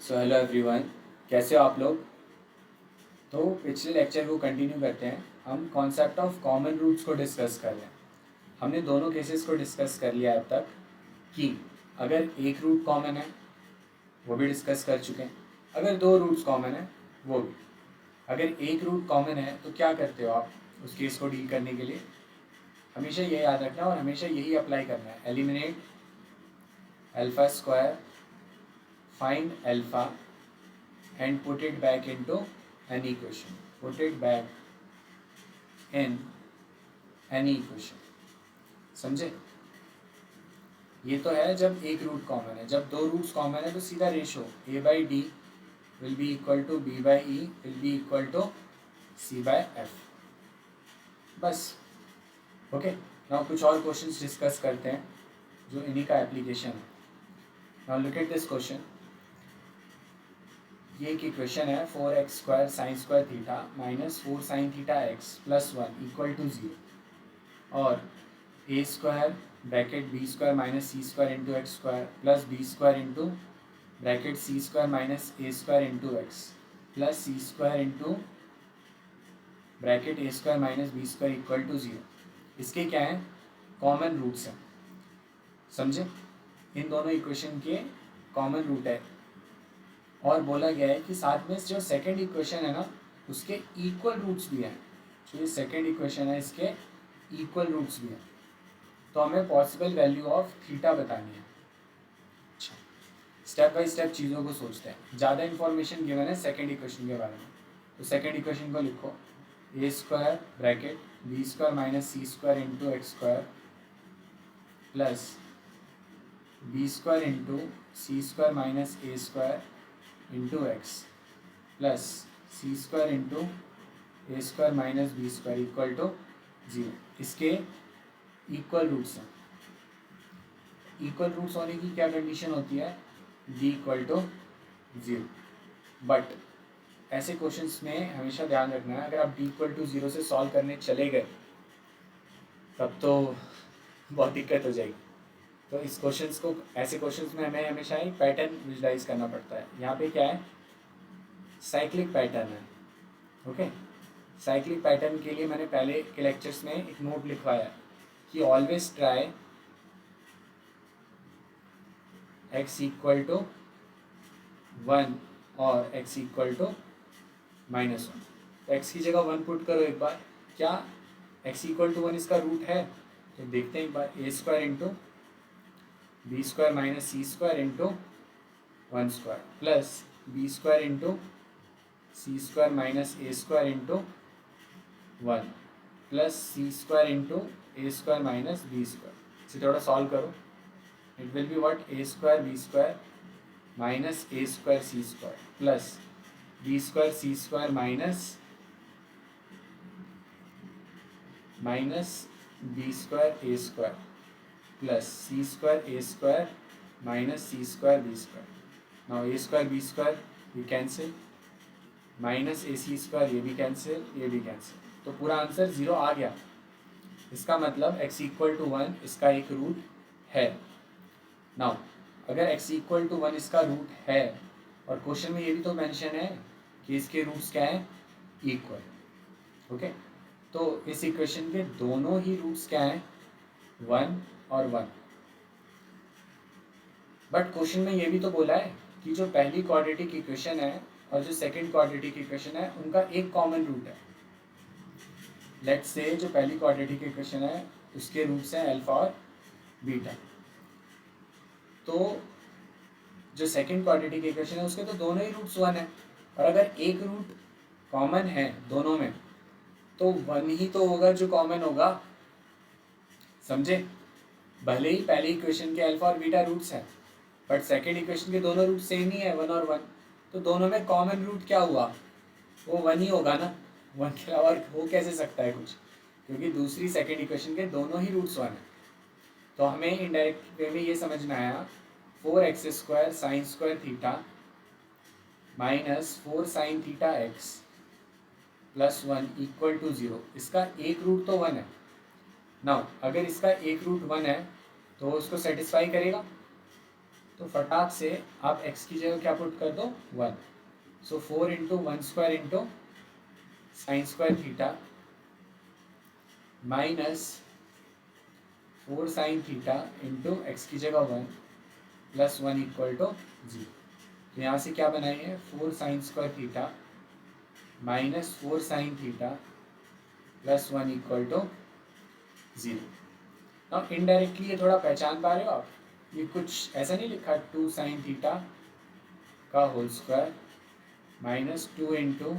So hello everyone, कैसे हो आप लोग। तो पिछले लेक्चर को कंटिन्यू करते हैं। हम कॉन्सेप्ट ऑफ कॉमन रूट्स को डिस्कस कर रहे हैं। हमने दोनों केसेस को डिस्कस कर लिया अब तक कि अगर एक रूट कॉमन है वो भी डिस्कस कर चुके हैं, अगर दो रूट्स कॉमन है वो भी। अगर एक रूट कॉमन है तो क्या करते हो आप उस केस को डील करने के लिए। हमेशा ये याद रखना और हमेशा यही अप्लाई करना है। Eliminate alpha square, find alpha and put it back into an equation. Put it back in any equation. समझे। ये तो है जब एक रूट कॉमन है। जब दो रूट्स कॉमन है तो सीधा ratio a by d will be equal to b by e will be equal to c by f। बस ओके। नाउ कुछ और क्वेश्चंस डिस्कस करते हैं जो इन्हीं का एप्लीकेशन है। Now look at this question. ये एक इक्वेशन है 4x square sine square theta minus 4 sine theta X plus 1 equal to 0 और A square bracket B square minus C square into X square plus B square into bracket C square minus A square into X plus C square into bracket A square minus B square equal to 0। इसके क्या हैं, common roots हैं। समझे। इन दोनों equation के common root है और बोला गया है कि साथ में जो सेकंड इक्वेशन है ना उसके इक्वल रूट्स भी हैं। जो ये सेकंड इक्वेशन है इसके इक्वल रूट्स भी हैं। तो हमें पॉसिबल वैल्यू ऑफ थीटा बतानी है। अच्छा, स्टेप बाय स्टेप चीज़ों को सोचते हैं। ज़्यादा इन्फॉर्मेशन गिवन है सेकंड इक्वेशन के बारे में। तो सेकंड इक्वेशन को लिखो A square bracket B square minus C square into X square plus B square into C square minus A square into X plus C square into A square minus B square equal to 0। इसके equal roots हैं। Equal roots होने की क्या condition होती है, D equal to 0। But ऐसे questions में हमेशा ध्यान रखना है, अगर आप डी इक्वल टू 0 से सॉल्व करने चले गए तब तो बहुत दिक्कत हो जाएगी। तो इस क्वेश्चंस को, ऐसे क्वेश्चंस में हमें हमेशा एक पैटर्न विजुलाइज करना पड़ता है। यहाँ पे क्या है, साइक्लिक पैटर्न है। ओके, साइक्लिक पैटर्न के लिए मैंने पहले के लेक्चर्स में एक नोट लिखवाया कि always try x equal to 1 और x इक्वल टू -1। तो x की जगह 1 पुट करो एक बार। क्या x इक्वल टू 1 इसका रूट है? तो देखते हैं एक बार। A square into B square minus C square into 1 square plus B square into C square minus A square into 1 plus C square into A square minus B square. इसे थोड़ा solve करो। It will be what, A square B square minus A square C square plus B square C square minus B square A square plus C square A square minus C square B square. Now A square B square ये cancel, minus A C square ये भी cancel, ये भी cancel. तो पूरा answer 0 आ गया। इसका मतलब x इक्वल टू 1 इसका एक रूट है। नाउ अगर x इक्वल टू 1 इसका रूट है और क्वेश्चन में ये भी तो मेंशन है कि इसके रूट्स क्या हैं, इक्वल। ओके, तो इस इक्वेशन के दोनों ही रूट्स क्या हैं, 1 और 1। बट क्वेश्चन में ये भी तो बोला है कि जो पहली क्वाड्रेटिक इक्वेशन है और जो सेकंड क्वाड्रेटिक इक्वेशन है उनका एक कॉमन रूट है। लेट्स से जो पहली क्वाड्रेटिक इक्वेशन है उसके रूट्स हैं अल्फा और बीटा। तो जो सेकंड क्वाड्रेटिक इक्वेशन है उसके तो दोनों ही रूट्स 1 है। और अगर एक रूट कॉमन है दोनों में तो 1 ही तो होगा जो कॉमन होगा। समझे। भले ही पहली इक्वेशन के अल्फा और बीटा रूट्स हैं बट सेकंड इक्वेशन के दोनों रूट सेम ही है, 1 और 1। तो दोनों में कॉमन रूट क्या हुआ, वो 1 ही होगा ना। 1 के अलावा हो कैसे सकता है कुछ, क्योंकि दूसरी सेकंड इक्वेशन के दोनों ही रूट्स 1 हैं। तो हमें इनडायरेक्ट वे में ये समझना आया 4x square sine square theta minus 4 sine theta X plus 1 equal to 0। इसका एक रूट तो 1 है। नाउ अगर इसका एक रूट 1 है तो उसको सेटिस्फाई करेगा। तो फटाक से आप x की जगह क्या पुट कर दो 1. सो 4 into 1² into sin² theta minus 4 sin theta into x की जगह 1 प्लस 1 इक्वल टू 0. तो यहाँ से क्या बनाई है 4 sin² theta minus 4 sin theta plus 1 equal to 0. अब इनडायरेक्टली ये थोड़ा पहचान पा रहे हो आप, ये कुछ ऐसा नहीं लिखा 2 sin थीटा का whole square minus 2 into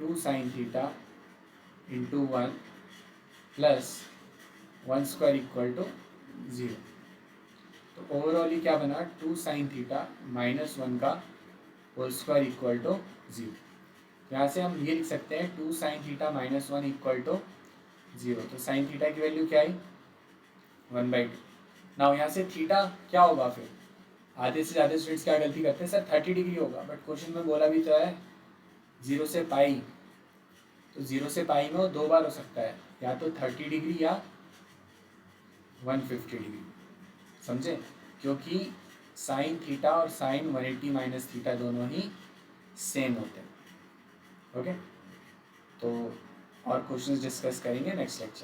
2 sin theta into 1 plus 1² equal to 0. तो ओवरऑल क्या बना 2 sin थीटा माइनस 1 का होल स्क्वायर इक्वल टू 0. यहाँ से हम ये लिख सकते हैं 2 sin theta minus 1 equal to 0. तो sin थीटा की वैल्यू क्या आई 1/2. नाउ यहाँ से थीटा क्या होगा फिर, आधे से ज़्यादा स्टूडेंट्स क्या गलती करते हैं सर 30 डिग्री होगा, बट क्वेश्चन में बोला भी तो है 0 से पाई, तो 0 से पाई में वो 2 बार हो सकता है, या तो 30 डिग्री या 150 डिग्री. समझे, क्योंकि साइन थीटा और साइन 180 माइनस थीटा दोनों ही सेम होते हैं. ओके, तो और क्वेश्चंस डिस्कस करेंगे नेक्स्ट लेक्चर.